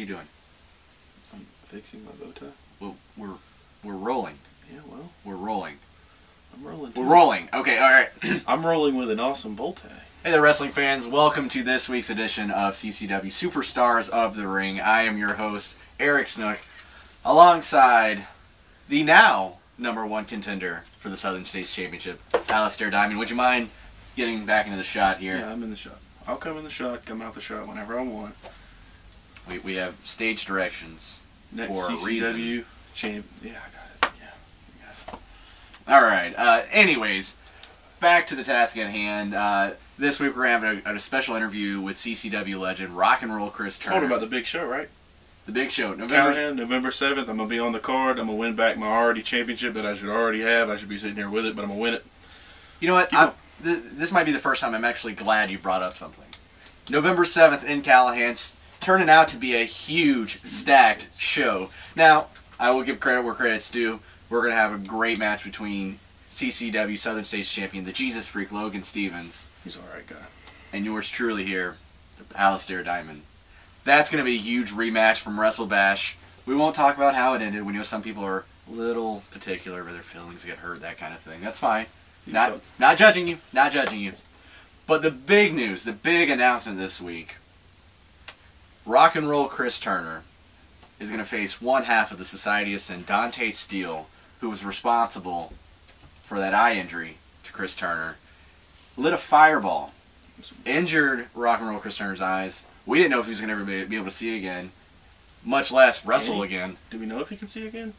you doing? I'm fixing my bow tie. Well, we're rolling. Yeah, well, We're rolling. I'm rolling too. We're rolling. Okay, all right. I'm rolling with an awesome bow tie. Hey there, wrestling fans. Welcome to this week's edition of CCW Superstars of the Ring. I am your host, Eric Snook, alongside the now #1 contender for the Southern States Championship, Alistair Diamond. Would you mind getting back into the shot here? Yeah, I'm in the shot. I'll come in the shot, come out the shot whenever I want. We have stage directions Next for a CCW reason. champ. Yeah, I got it. Yeah, I got it. All right. Anyways, back to the task at hand. This week we're having a special interview with CCW legend Rock and Roll Chris Turner. Told about the big show, right? The big show, Callahan, November 7th. I'm gonna be on the card. I'm gonna win back my already championship that I should already have. I should be sitting here with it, but I'm gonna win it. You know what? This might be the first time I'm actually glad you brought up something. November 7th in Callahan's turning out to be a huge, stacked show. Now, I will give credit where credit's due. We're going to have a great match between CCW Southern States Champion, the Jesus Freak, Logan Stevens. He's an alright guy. And yours truly here, Alistair Diamond. That's going to be a huge rematch from Wrestle Bash. We won't talk about how it ended. We know some people are a little particular where their feelings get hurt, that kind of thing. That's fine. Not judging you. Not judging you. But the big news, the big announcement this week, Rock and Roll Chris Turner is going to face one half of the Society of Sin, Dante Steele, who was responsible for that eye injury to Chris Turner. Lit a fireball, injured Rock and Roll Chris Turner's eyes. We didn't know if he was going to ever be able to see again, much less wrestle again. Do we know if he can see again?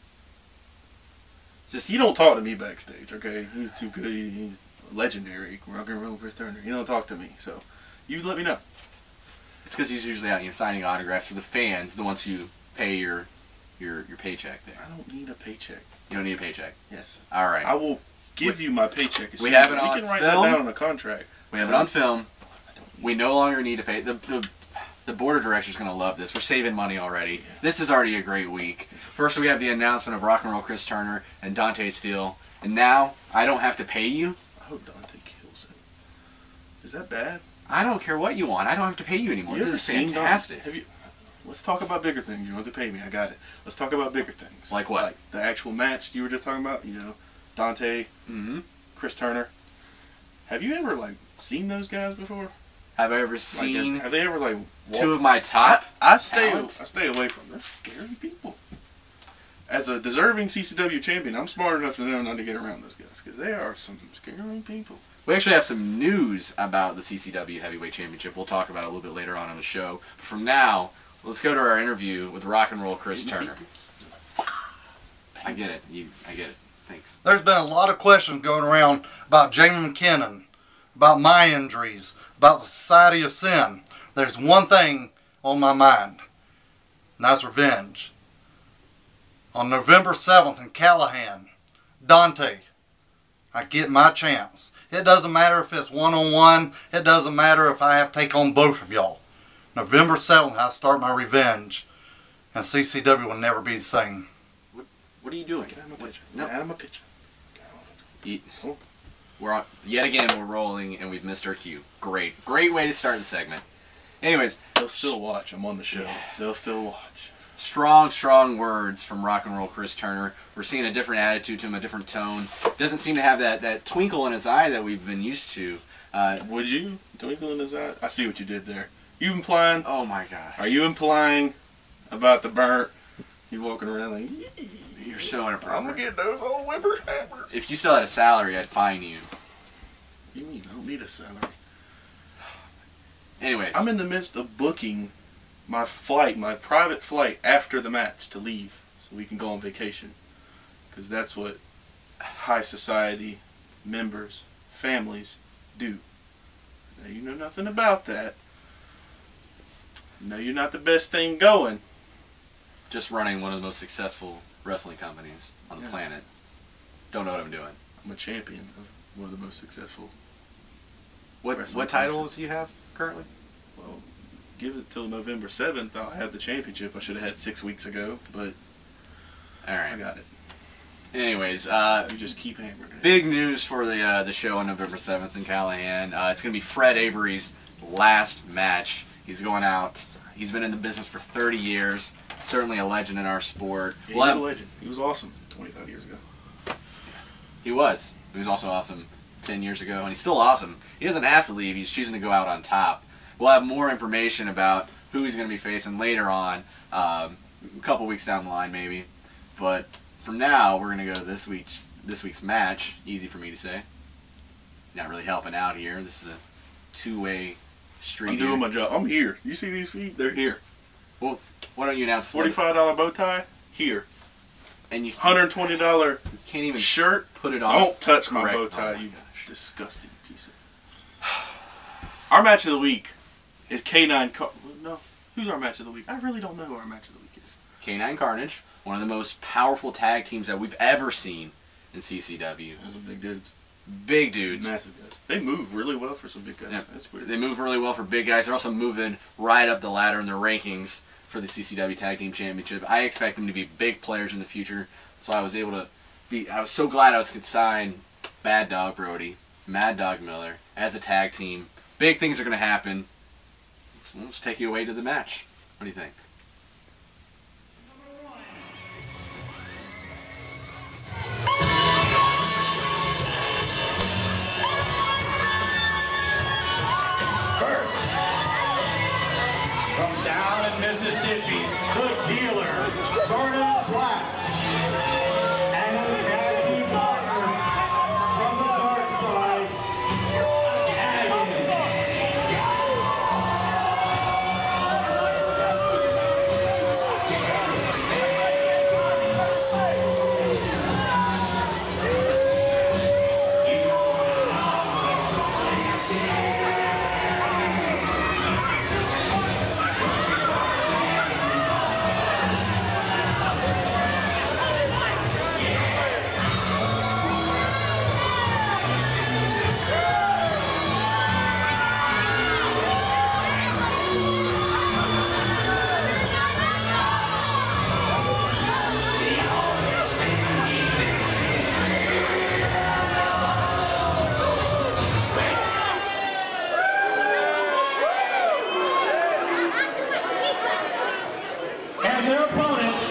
Just you don't talk to me backstage, okay? He's too good. He's legendary. Rock and Roll Chris Turner. You don't talk to me, so you let me know. It's because he's usually out, signing autographs for the fans, the ones who pay your paycheck there. I don't need a paycheck. You don't need a paycheck? Yes. All right. I will give you my paycheck. We have it on We can write film. that down on a contract. We have it on film. We no longer need to pay. The board of directors is going to love this. We're saving money already. Yeah. This is already a great week. First, we have the announcement of Rock and Roll Chris Turner and Dante Steele. And now, I don't have to pay you. I hope Dante kills him. Is that bad? I don't care what you want. I don't have to pay you anymore. This is fantastic. Let's talk about bigger things. You don't have to pay me. I got it. Let's talk about bigger things. Like what? Like the actual match you were just talking about. You know, Dante, Chris Turner. Have you ever seen those guys before? Have I ever seen? Have they ever two of my top? I stay away from them. They're scary people. As a deserving CCW champion, I'm smart enough to know not to get around those guys because they are some scary people. We actually have some news about the CCW Heavyweight Championship. We'll talk about it a little bit later on in the show. But from now, let's go to our interview with Rock and Roll Chris Turner. I get it. I get it. Thanks. There's been a lot of questions going around about Jamie McKinnon, about my injuries, about the Society of Sin. There's one thing on my mind, and that's revenge. On November 7th in Callahan, Dante, I get my chance. It doesn't matter if it's one-on-one. It doesn't matter if I have to take on both of y'all. November 7th, I start my revenge, and CCW will never be the same. What are you doing? Get out of my picture. No. Get out of my picture. We're on, yet again, we're rolling, and we've missed our cue. Great way to start the segment. Anyways, they'll still watch. I'm on the show. Yeah. They'll still watch. Strong words from Rock and Roll Chris Turner. We're seeing a different attitude to him, a different tone. Doesn't seem to have that twinkle in his eye that we've been used to. Would you? Twinkle in his eye? I see what you did there. You implying? Oh my gosh. Are you implying about the burnt? You walking around like, you're so inappropriate. I'm going to get those old whippersnappers. If you still had a salary, I'd fine you. You mean I don't need a salary? Anyways. I'm in the midst of booking my flight, my private flight after the match to leave so we can go on vacation. Because that's what high society members, families do. Now you know nothing about that. No, you're not the best thing going. Just running one of the most successful wrestling companies on the planet. Don't know what I'm doing. I'm a champion of one of the most successful. What title do you have currently? Well, give it till November 7th. I'll have the championship. I should have had 6 weeks ago, but all right, I got it. Anyways, you just keep hammering it. Big news for the show on November 7th in Callahan. It's going to be Fred Avery's last match. He's going out He's been in the business for 30 years. Certainly a legend in our sport. Yeah, he was a legend. He was awesome 25 years ago. He was. He was also awesome 10 years ago, and he's still awesome. He doesn't have to leave. He's choosing to go out on top. We'll have more information about who he's going to be facing later on, a couple weeks down the line maybe. But for now, we're going to go to this week's match. Easy for me to say. Not really helping out here. This is a two-way street. I'm doing my job. I'm here. You see these feet? They're here. Well, why don't you announce $45 bow tie? Here. And you $120 can't even shirt. Put it on. Don't touch my bow tie, you disgusting piece of... Our match of the week is K9 No. Who's our match of the week? I really don't know who our match of the week is. K9 Carnage, one of the most powerful tag teams that we've ever seen in CCW. Those are big dudes. Big dudes. Massive guys. They move really well for some big guys. Yeah. That's weird. They move really well for big guys. They're also moving right up the ladder in their rankings for the CCW Tag Team Championship. I expect them to be big players in the future. So I was able to I was so glad I could sign Bad Dog Brody, Mad Dog Miller as a tag team. Big things are going to happen. Let's take you away to the match. What do you think? First, from down in Mississippi, the Dealer, Vernon Black. And his tag team partner from the dark side, Agony. And their opponents,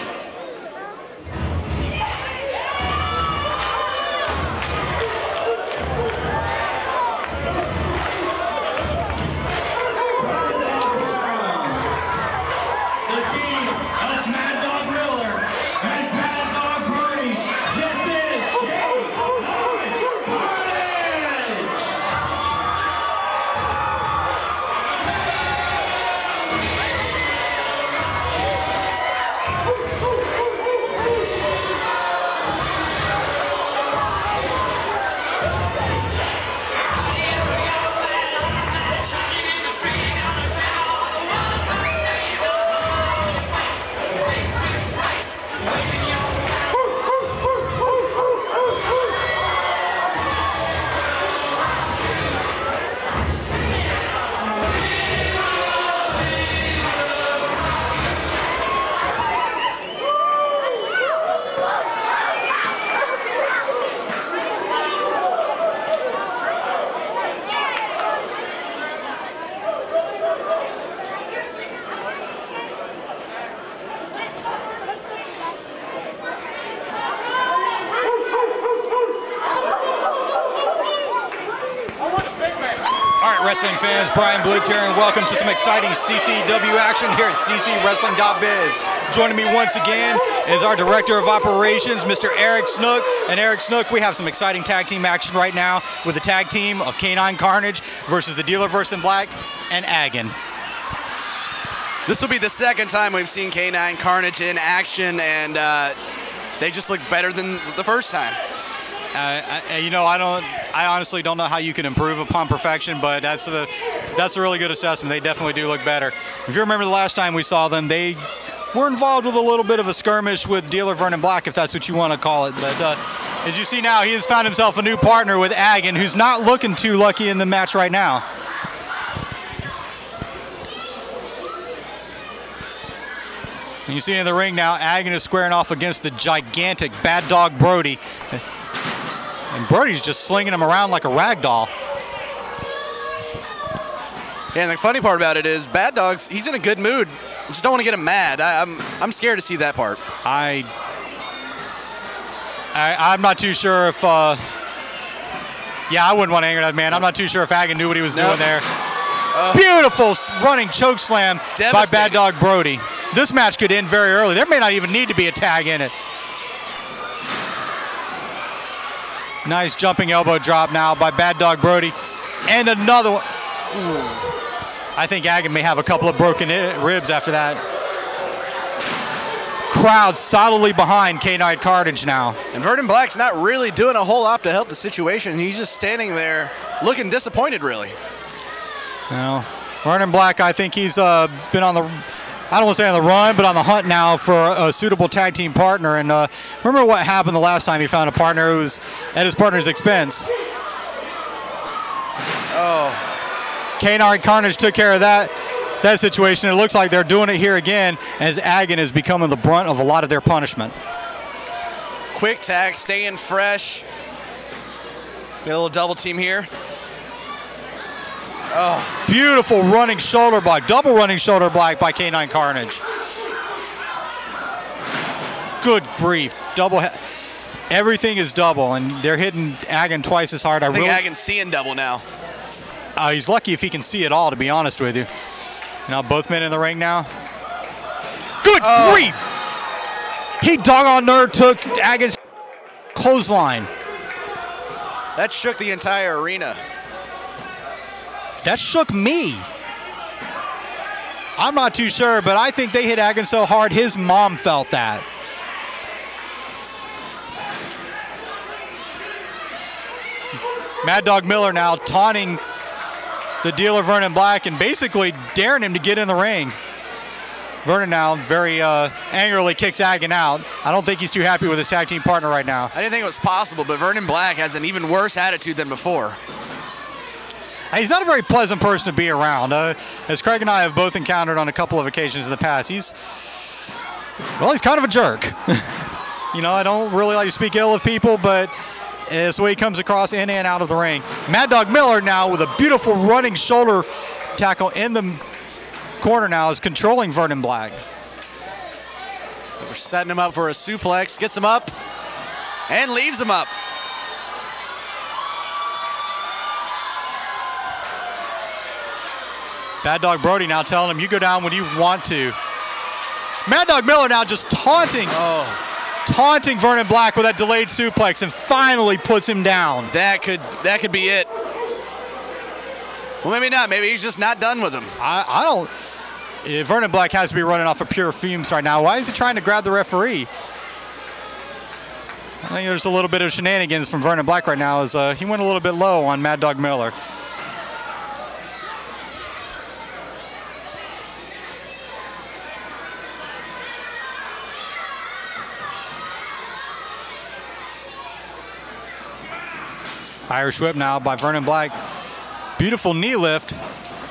the team of Mad Dog Miller and Mad Dog Brody. This is K9 Carnage! All right, wrestling fans, Brian Blitz here, and welcome to some exciting CCW action here at ccwrestling.biz. Joining me once again is our Director of Operations, Mr. Eric Snook. And Eric Snook, we have some exciting tag team action right now with the tag team of K9 Carnage versus the Dealer versus Black and Agon. This will be the second time we've seen K9 Carnage in action, and they just look better than the first time. I honestly don't know how you can improve upon perfection, but that's a really good assessment. They definitely do look better. If you remember the last time we saw them, they were involved with a little bit of a skirmish with Dealer Vernon Black, if that's what you want to call it. But as you see now, he has found himself a new partner with Agon, who's not looking too lucky in the match right now. And you see in the ring now, Agon is squaring off against the gigantic Bad Dog Brody. And Brody's just slinging him around like a rag doll. Yeah, and the funny part about it is Bad Dog's, he's in a good mood. I just don't want to get him mad. I'm scared to see that part. I'm not too sure if yeah, I wouldn't want to anger that man. I'm not too sure if Hagen knew what he was doing there. Beautiful running choke slam by Bad Dog Brody. This match could end very early. There may not even need to be a tag in it. Nice jumping elbow drop now by Bad Dog Brody. And another one. Ooh. I think Hagen may have a couple of broken ribs after that. Crowd solidly behind K-Night Carnage now. And Vernon Black's not really doing a whole lot to help the situation. He's just standing there looking disappointed, really. Well, Vernon Black, I think he's been on the, I don't want to say on the run, but on the hunt now for a suitable tag team partner. And remember what happened the last time he found a partner who was at his partner's expense. Oh. K-Night Carnage took care of that situation. It looks like they're doing it here again as Hagen is becoming the brunt of a lot of their punishment. Quick tag, staying fresh. Get a little double team here. Oh. Beautiful running shoulder block, double running shoulder block by K-Night Carnage. Good grief, everything is double, and they're hitting Hagen twice as hard. I think Hagen's seeing double now. He's lucky if he can see it all, to be honest with you. Now both men in the ring now. Good grief! He doggone nerve took Hagen's clothesline. That shook the entire arena. That shook me. I'm not too sure, but I think they hit Hagen so hard his mom felt that. Mad Dog Miller now taunting the dealer Vernon Black and basically daring him to get in the ring. Vernon now very angrily kicks Hagen out. I don't think he's too happy with his tag team partner right now. I didn't think it was possible, but Vernon Black has an even worse attitude than before. He's not a very pleasant person to be around. As Craig and I have both encountered on a couple of occasions in the past, he's kind of a jerk. You know, I don't really like to speak ill of people, but it's the way he comes across in and out of the ring. Mad Dog Miller now with a beautiful running shoulder tackle in the corner now is controlling Vernon Black. So we're setting him up for a suplex, gets him up, and leaves him up. Bad Dog Brody now telling him, you go down when you want to. Mad Dog Miller now just taunting Vernon Black with that delayed suplex and finally puts him down. That could be it. Well, maybe not. Maybe he's just not done with him. I don't. Vernon Black has to be running off of pure fumes right now. Why is he trying to grab the referee? I think there's a little bit of shenanigans from Vernon Black right now as he went a little bit low on Mad Dog Miller. Irish whip now by Vernon Black. Beautiful knee lift.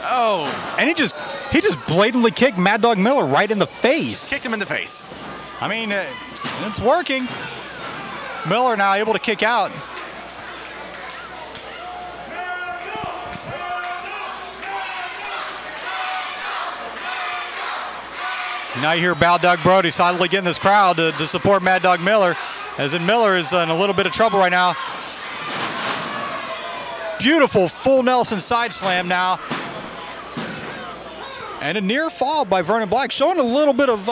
Oh. And he just blatantly kicked Mad Dog Miller right in the face. Kicked him in the face. I mean, it's working. Miller now able to kick out. Now you hear Mad Dog Brody solidly getting this crowd to support Mad Dog Miller, as in Miller is in a little bit of trouble right now. Beautiful full Nelson side slam now. And a near fall by Vernon Black, showing a little bit of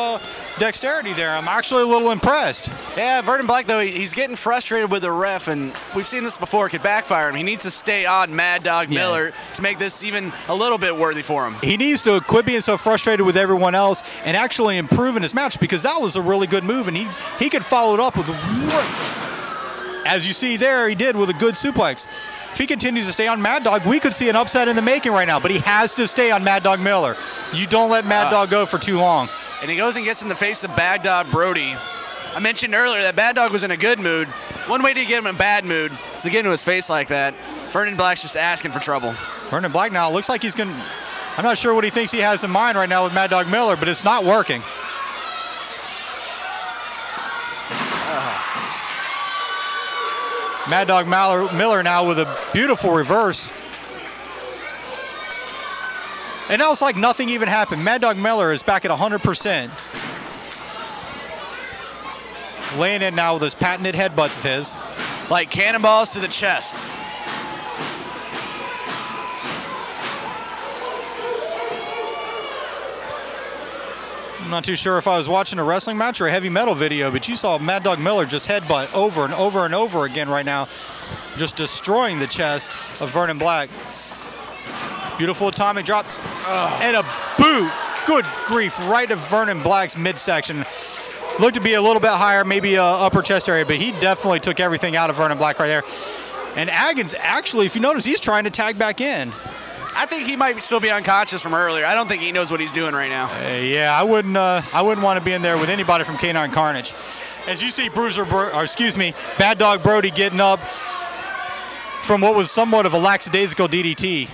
dexterity there. I'm actually a little impressed. Yeah, Vernon Black, though, he's getting frustrated with the ref, and we've seen this before. It could backfire him. He needs to stay on Mad Dog Miller to make this even a little bit worthy for him. He needs to quit being so frustrated with everyone else and actually improve in his match, because that was a really good move, and he could follow it up with, as you see there, he did with a good suplex. If he continues to stay on Mad Dog, we could see an upset in the making right now, but he has to stay on Mad Dog Miller. You don't let Mad Dog go for too long. And he goes and gets in the face of Bad Dog Brody. I mentioned earlier that Bad Dog was in a good mood. One way to get him in a bad mood is to get into his face like that. Vernon Black's just asking for trouble. Vernon Black now looks like he's going to, I'm not sure what he thinks he has in mind right now with Mad Dog Miller, but it's not working. Mad Dog Miller now with a beautiful reverse. And now it's like nothing even happened. Mad Dog Miller is back at 100%. Laying in now with those patented headbutts of his. Like cannonballs to the chest. I'm not too sure if I was watching a wrestling match or a heavy metal video, but you saw Mad Dog Miller just headbutt over and over and over again right now, just destroying the chest of Vernon Black. Beautiful atomic drop and a boot. Good grief, right to Vernon Black's midsection. Looked to be a little bit higher, maybe upper chest area, but he definitely took everything out of Vernon Black right there. And Aggins, actually, if you notice, he's trying to tag back in. I think he might still be unconscious from earlier. I don't think he knows what he's doing right now. Yeah, I wouldn't want to be in there with anybody from Canine Carnage. As you see, Bad Dog Brody getting up from what was somewhat of a lackadaisical DDT,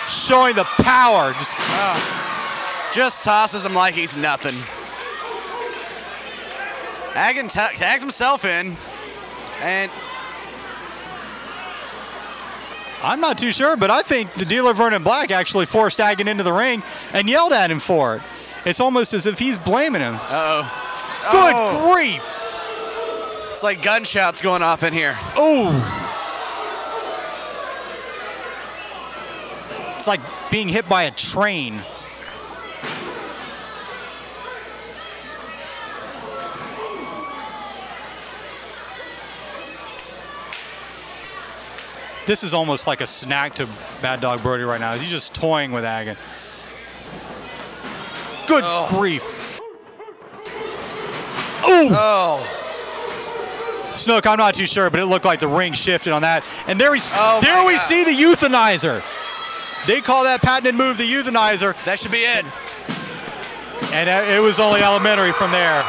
showing the power. Just tosses him like he's nothing. Aggin tags himself in, and I'm not too sure, but I think the dealer Vernon Black actually forced Aggin into the ring and yelled at him for it. It's almost as if he's blaming him. Good grief! It's like gunshots going off in here. Oh! It's like being hit by a train. This is almost like a snack to Bad Dog Brody right now. He's just toying with Aggin. Good grief. Ooh. Snook, I'm not too sure, but it looked like the ring shifted on that. And there we see the euthanizer. They call that patented move the euthanizer. That should be it. And it was only elementary from there.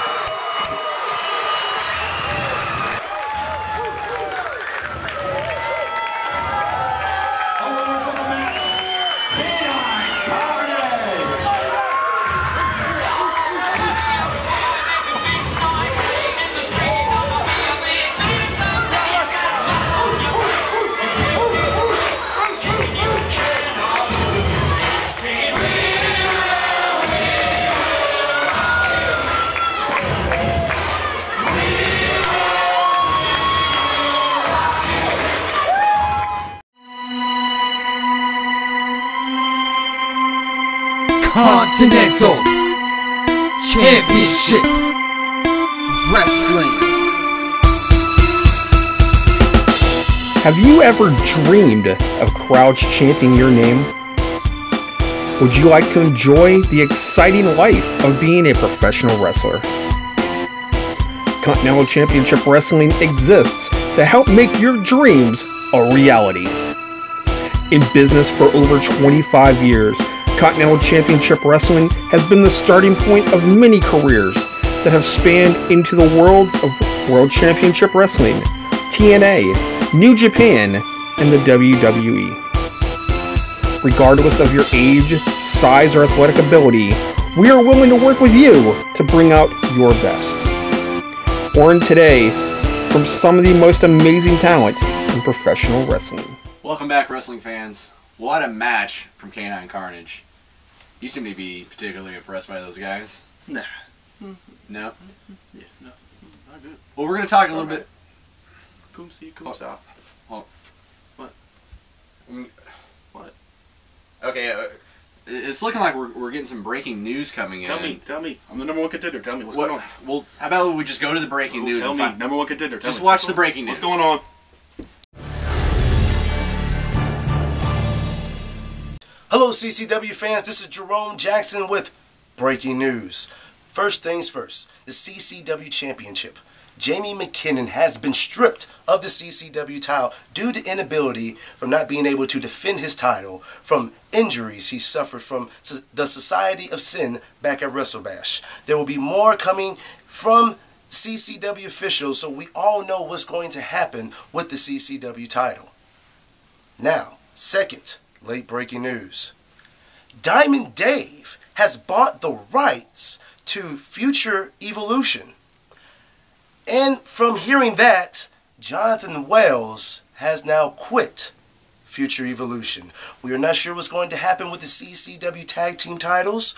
Continental Championship Wrestling. Have you ever dreamed of crowds chanting your name? Would you like to enjoy the exciting life of being a professional wrestler? Continental Championship Wrestling exists to help make your dreams a reality. In business for over 25 years, Continental Championship Wrestling has been the starting point of many careers that have spanned into the worlds of World Championship Wrestling, TNA, New Japan, and the WWE. Regardless of your age, size, or athletic ability, we are willing to work with you to bring out your best. Learn today from some of the most amazing talent in professional wrestling. Welcome back, wrestling fans. What a match from Canine Carnage. You seem to be particularly impressed by those guys. Nah. No? Yeah, no. Not good. Well, we're going to talk a little bit. Come see, come stop. What? What? Okay, it's looking like we're getting some breaking news coming in. Tell me. I'm the number one contender. Tell me what's going on. Well, how about we just go to the breaking news? Tell me, number one contender. Just watch the breaking news. What's going on? Hello CCW fans, this is Jerome Jackson with breaking news. First things first, the CCW Championship. Jamie McKinnon has been stripped of the CCW title due to inability from not being able to defend his title from injuries he suffered from the Society of Sin back at WrestleBash. There will be more coming from CCW officials, so we all know what's going to happen with the CCW title. Now, second, late breaking news. Diamond Dave has bought the rights to Future Evolution. And from hearing that, Jonathan Wells has now quit future evolution. We are not sure what's going to happen with the CCW tag team titles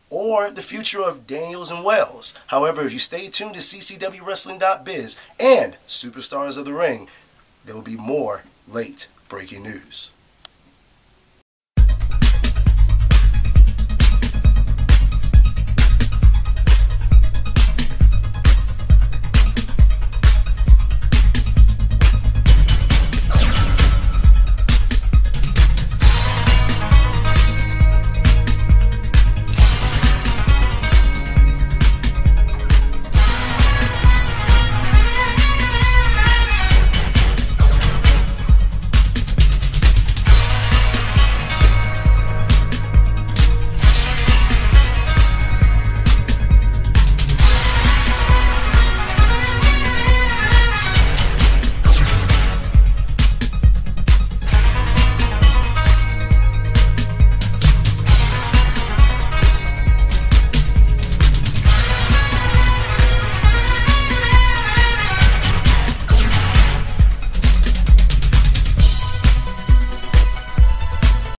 or the future of Daniels and Wells. However, if you stay tuned to CCWWrestling.biz and Superstars of the Ring, there will be more late breaking news.